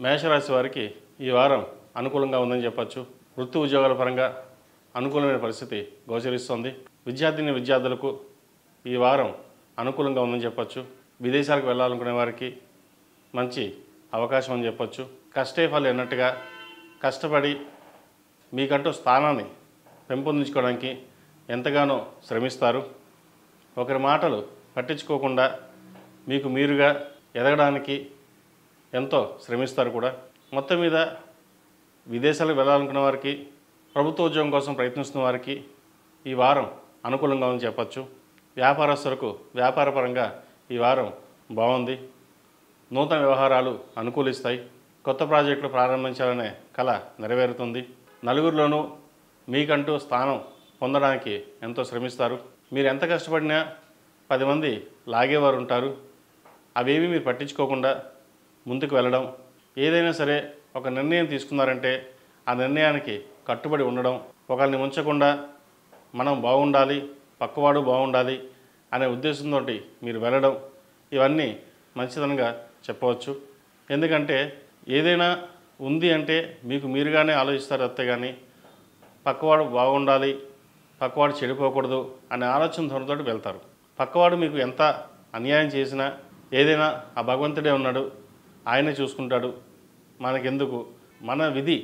మేషరాశి వారికి ఈ వారం అనుకూలంగా ఉందని చెప్పొచ్చు. వృత్తి ఉద్యోగాల పరంగా అనుకూలమైన పరిస్థితి గోచరిస్తోంది. విద్యార్థులకు ఈ వారం అనుకూలంగా ఉందని చెప్పొచ్చు. విదేశాలకు వెళ్ళాలనుకునే వారికి మంచి అవకాశం అని చెప్పొచ్చు. కష్టే ఫలి అన్నట్టుగా కష్టపడి మీకంటూ స్థానాన్ని పెంపొందించుకోవడానికి ఎంతగానో శ్రమిస్తారు. ఒకరి మాటలు పట్టించుకోకుండా మీకు మీరుగా ఎదగడానికి ఎంతో శ్రమిస్తారు కూడా. మొత్తం మీద విదేశాలకు వెళ్ళాలనుకున్న వారికి, ప్రభుత్వ ఉద్యోగం కోసం ప్రయత్నిస్తున్న వారికి ఈ వారం అనుకూలంగా ఉందని చెప్పచ్చు. వ్యాపారస్తులకు వ్యాపారపరంగా ఈ వారం బాగుంది. నూతన వ్యవహారాలు అనుకూలిస్తాయి. కొత్త ప్రాజెక్టులు ప్రారంభించాలనే కల నెరవేరుతుంది. నలుగురిలోనూ మీకంటూ స్థానం పొందడానికి ఎంతో శ్రమిస్తారు. మీరు ఎంత కష్టపడినా 10 మంది లాగేవారు ఉంటారు. అవేమీ మీరు పట్టించుకోకుండా ముందుకు వెళ్ళడం, ఏదైనా సరే ఒక నిర్ణయం తీసుకున్నారంటే ఆ నిర్ణయానికి కట్టుబడి ఉండడం, ఒకరిని ఉంచకుండా మనం బాగుండాలి, పక్కవాడు బాగుండాలి అనే ఉద్దేశంతో మీరు వెళ్ళడం, ఇవన్నీ మంచిదనంగా చెప్పవచ్చు. ఎందుకంటే ఏదైనా ఉంది అంటే మీకు మీరుగానే ఆలోచిస్తారు తప్పే కానీ పక్కవాడు బాగుండాలి, పక్కవాడు చెడిపోకూడదు అనే ఆలోచన ధోరణితో వెళ్తారు. పక్కవాడు మీకు ఎంత అన్యాయం చేసినా ఏదైనా ఆ భగవంతుడే ఉన్నాడు, ఆయనే చూసుకుంటాడు, మనకెందుకు, మన విధి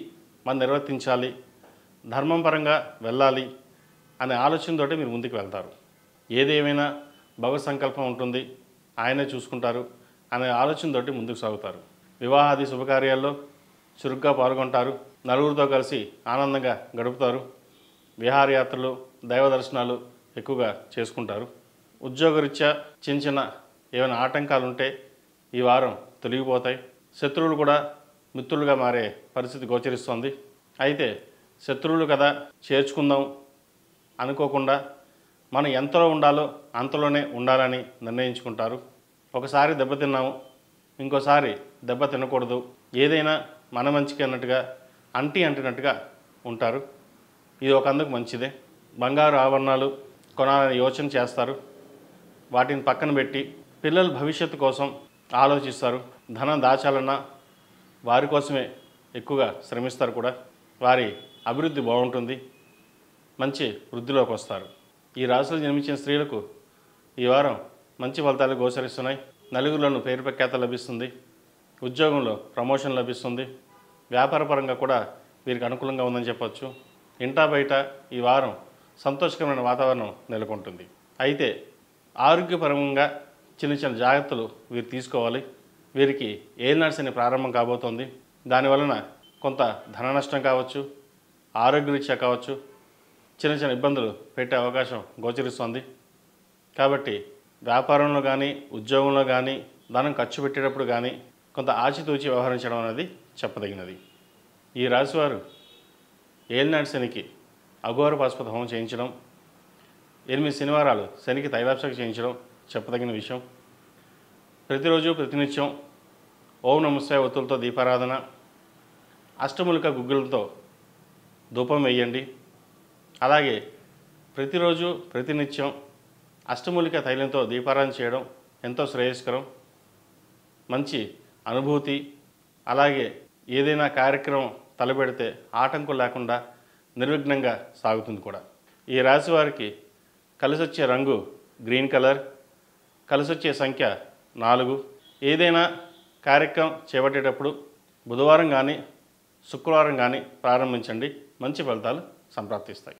మనం నిర్వర్తించాలి, ధర్మం పరంగా వెళ్ళాలి అనే ఆలోచనతోటి మీరు ముందుకు వెళ్తారు. ఏదేమైనా భగవత్ సంకల్పం ఉంటుంది, ఆయనే చూసుకుంటారు అనే ఆలోచనతోటి ముందుకు సాగుతారు. వివాహాది శుభకార్యాల్లో చురుగ్గా పాల్గొంటారు. నలుగురితో కలిసి ఆనందంగా గడుపుతారు. విహారయాత్రలు, దైవ దర్శనాలు ఎక్కువగా చేసుకుంటారు. ఉద్యోగరీత్యా చిన్న ఏమైనా ఆటంకాలు ఉంటే ఈ వారం తొలగిపోతాయి. శత్రువులు కూడా మిత్రులుగా మారే పరిస్థితి గోచరిస్తోంది. అయితే శత్రువులు కదా చేర్చుకుందాం అనుకోకుండా మనం ఎంతలో ఉండాలో అంతలోనే ఉండాలని నిర్ణయించుకుంటారు. ఒకసారి దెబ్బతిన్నాము, ఇంకోసారి దెబ్బ తినకూడదు, ఏదైనా మన మంచికి అన్నట్టుగా అంటినట్టుగా ఉంటారు. ఇది ఒక అందుకు మంచిదే. బంగారు ఆభరణాలు కొనాలని యోచన చేస్తారు. వాటిని పక్కన పెట్టి పిల్లల భవిష్యత్తు కోసం ఆలోచిస్తారు. ధనం దాచాలన్నా వారి కోసమే ఎక్కువగా శ్రమిస్తారు కూడా. వారి అభివృద్ధి బాగుంటుంది, మంచి వృద్ధిలోకి వస్తారు. ఈ రాశిలో జన్మించిన స్త్రీలకు ఈ వారం మంచి ఫలితాలు గోచరిస్తున్నాయి. నలుగురిలోనూ పేరు ప్రఖ్యాత లభిస్తుంది. ఉద్యోగంలో ప్రమోషన్ లభిస్తుంది. వ్యాపారపరంగా కూడా వీరికి అనుకూలంగా ఉందని చెప్పవచ్చు. ఇంటా బయట ఈ వారం సంతోషకరమైన వాతావరణం నెలకొంటుంది. అయితే ఆరోగ్యపరంగా చిన్న జాగ్రత్తలు వీరు తీసుకోవాలి. వీరికి ఏలినాటి శని ప్రారంభం కాబోతోంది. దానివలన కొంత ధన నష్టం కావచ్చు, ఆరోగ్యరీత్యా కావచ్చు, చిన్న ఇబ్బందులు పెట్టే అవకాశం గోచరిస్తోంది. కాబట్టి వ్యాపారంలో కానీ ఉద్యోగంలో కానీ ధనం ఖర్చు పెట్టేటప్పుడు కానీ కొంత ఆచితూచి వ్యవహరించడం అనేది చెప్పదగినది. ఈ రాశివారు ఏలినాటి శనికి అఘోర పాశుపత హోమం చేయించడం, 8 శనివారాలు శనికి తైలాభిషేకం చేయించడం చెప్పదగిన విషయం. ప్రతిరోజు ప్రతినిత్యం ఓం నమఃశివాయ ఒత్తులతో దీపారాధన, అష్టములిక గుగ్గులతో ధూపం వేయండి. అలాగే ప్రతిరోజు ప్రతినిత్యం అష్టమూలిక తైలంతో దీపారాధన చేయడం ఎంతో శ్రేయస్కరం. మంచి అనుభూతి, అలాగే ఏదైనా కార్యక్రమం తలపెడితే ఆటంకం లేకుండా నిర్విఘ్నంగా సాగుతుంది కూడా. ఈ రాశి వారికి కలిసొచ్చే రంగు గ్రీన్ కలర్, కలిసొచ్చే సంఖ్య 4. ఏదైనా కార్యక్రమం చేపట్టేటప్పుడు బుధవారం కానీ శుక్రవారం కానీ ప్రారంభించండి, మంచి ఫలితాలు సంప్రాప్తిస్తాయి.